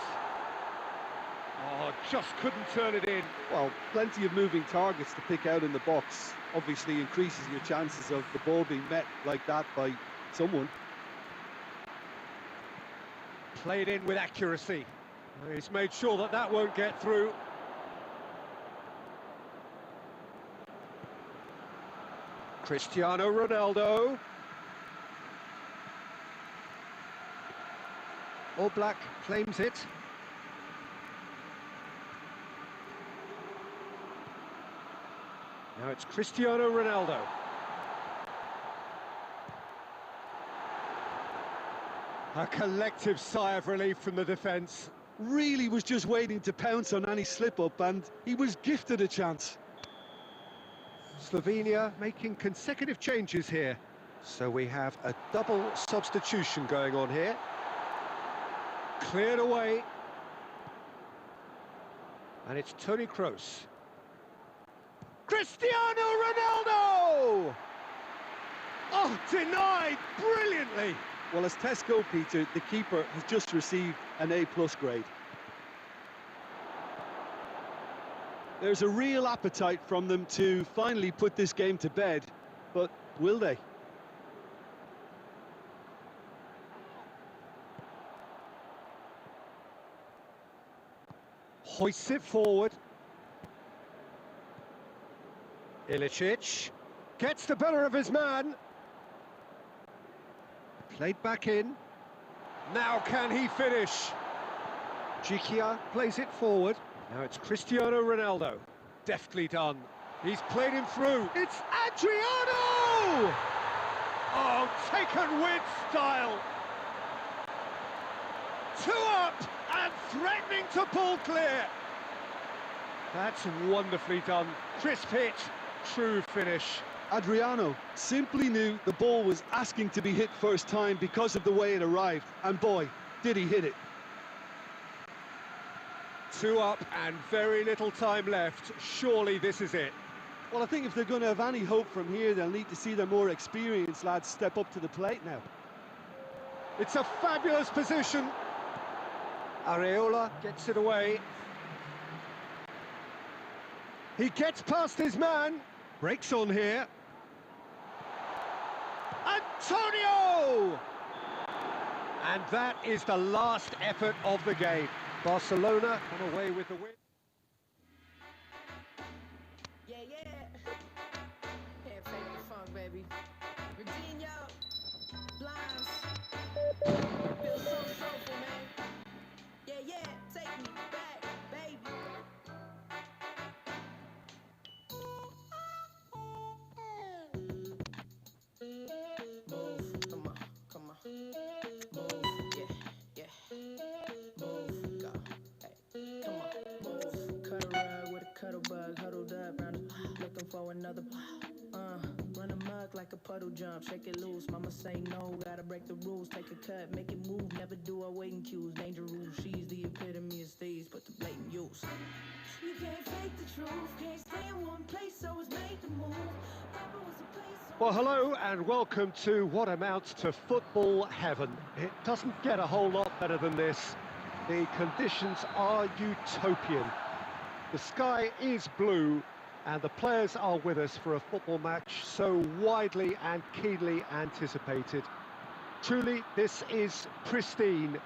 Oh, just couldn't turn it in. Well, plenty of moving targets to pick out in the box. Obviously increases your chances of the ball being met like that by someone. Played in with accuracy. He's made sure that that won't get through. Cristiano Ronaldo. Oblak claims it. Now it's Cristiano Ronaldo. A collective sigh of relief from the defence. Really was just waiting to pounce on any slip-up, and he was gifted a chance. Slovenia making consecutive changes here. So we have a double substitution going on here. Cleared away. And it's Toni Kroos. Cristiano Ronaldo! Oh, denied brilliantly! Well, as Tesco, Peter, the keeper has just received an A+ grade. There's a real appetite from them to finally put this game to bed, but will they? Hoists it forward. Ilicic gets the better of his man. Played back in. Now can he finish? Gikia plays it forward. Now it's Cristiano Ronaldo. Deftly done. He's played him through. It's Adriano! Oh, taken with style. Two up and threatening to pull clear. That's wonderfully done. Crisp hit, true finish. Adriano simply knew the ball was asking to be hit first time because of the way it arrived, and boy, did he hit it. Two up and very little time left. Surely this is it. Well, I think if they're going to have any hope from here, they'll need to see their more experienced lads step up to the plate now. It's a fabulous position. Areola gets it away. He gets past his man. Breaks on here. Antonio! And that is the last effort of the game. Barcelona come away with the win. Yeah, yeah. Can't fake the funk, baby. Virginia, Blinds. Feel so soulful, man. Yeah, yeah. Take me back, baby. Move, come on, come on. Move, yeah, yeah. Move, go, hey, come on. Move, cut a rug with a cuddle bug, huddled up, round looking for another. Run amok like a puddle jump, shake it loose. Mama say no, gotta break the rules. Take a cut, make it move, never do our waiting cues. Danger rules, she's the epitome of stage, but the blatant use. You can't fake the truth, can't stay in one place, so it's made to move. Papa was a place, so Well, hello and welcome to what amounts to football heaven. It doesn't get a whole lot better than this. The conditions are utopian. The sky is blue and the players are with us for a football match so widely and keenly anticipated. Truly, this is pristine,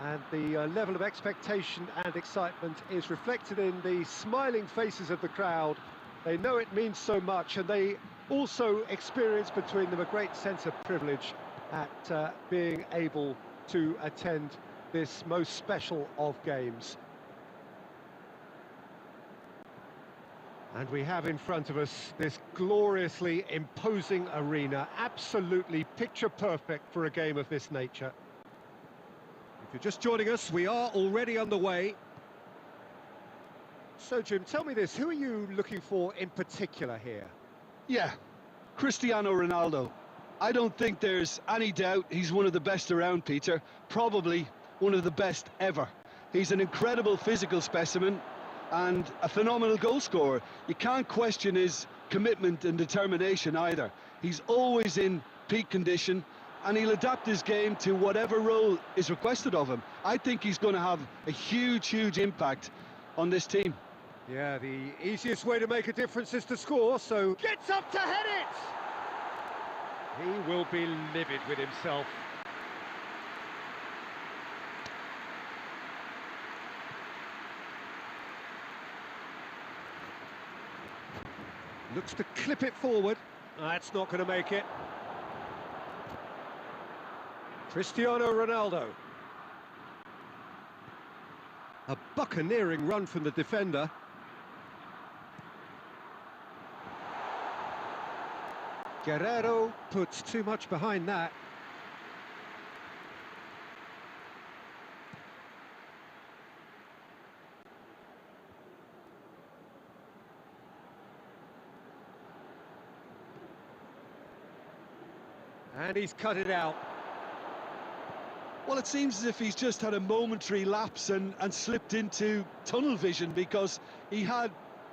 and the level of expectation and excitement is reflected in the smiling faces of the crowd. They know it means so much, and they also experience between them a great sense of privilege at being able to attend this most special of games. And we have in front of us this gloriously imposing arena, absolutely picture perfect for a game of this nature. If you're just joining us, we are already underway. So, Jim, tell me this, who are you looking for in particular here? Yeah, Cristiano Ronaldo. I don't think there's any doubt he's one of the best around, Peter. Probably one of the best ever. He's an incredible physical specimen and a phenomenal goal scorer. You can't question his commitment and determination either. He's always in peak condition, and he'll adapt his game to whatever role is requested of him. I think he's going to have a huge impact on this team. Yeah, the easiest way to make a difference is to score, so gets up to head it! He will be livid with himself. Looks to clip it forward. That's not going to make it. Cristiano Ronaldo. A buccaneering run from the defender. Guerrero puts too much behind that. And he's cut it out. Well, it seems as if he's just had a momentary lapse and slipped into tunnel vision, because he had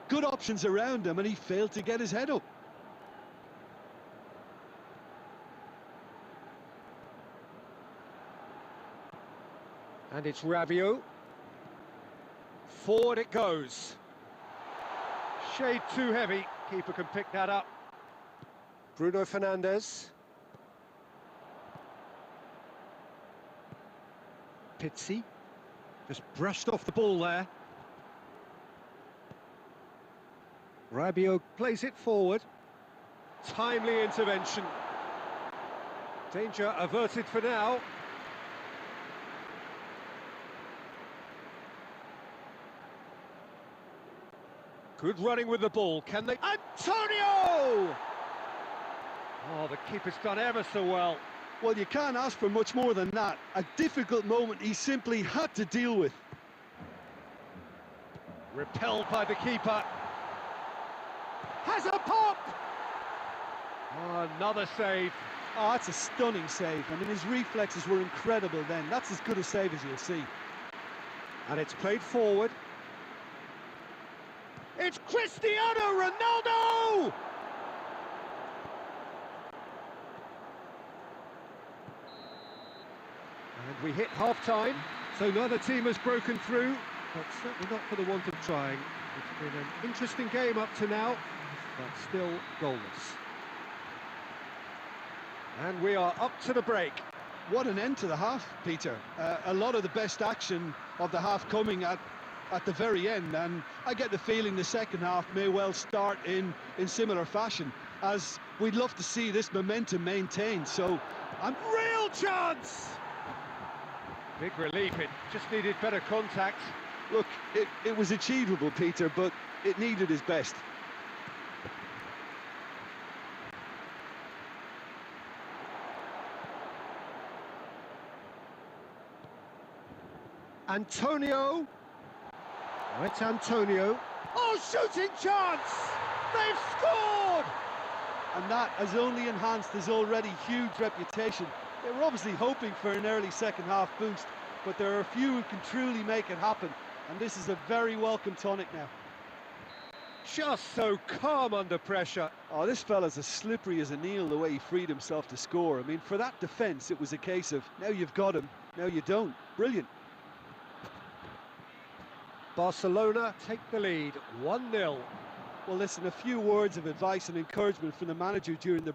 good options around him and he failed to get his head up. And it's Rabiot. Forward it goes. Shade too heavy. Keeper can pick that up. Bruno Fernandes. Pizzi. Just brushed off the ball there. Rabiot plays it forward. Timely intervention. Danger averted for now. Good running with the ball. Can they? Antonio! Oh, the keeper's done ever so well. Well, you can't ask for much more than that. A difficult moment he simply had to deal with. Repelled by the keeper. Has a pop! Oh, another save. Oh, that's a stunning save. I mean, his reflexes were incredible then. That's as good a save as you'll see. And it's played forward. It's Cristiano Ronaldo! And we hit half-time, so neither team has broken through, but certainly not for the want of trying. It's been an interesting game up to now, but still goalless. And we are up to the break. What an end to the half, Peter. A lot of the best action of the half coming at the very end, and I get the feeling the second half may well start in similar fashion, as we'd love to see this momentum maintained. So Real chance! Big relief, it just needed better contact. look, it was achievable, Peter, but it needed his best. Antonio. Oh, it's Antonio. Oh, shooting chance! They've scored! And that has only enhanced his already huge reputation. They were obviously hoping for an early second half boost, but there are a few who can truly make it happen, and this is a very welcome tonic now. Just so calm under pressure. Oh, this fella's as slippery as a Neil, the way he freed himself to score. I mean, for that defence, it was a case of, now you've got him, now you don't. Brilliant. Barcelona take the lead, 1-0. Well, listen, a few words of advice and encouragement from the manager during the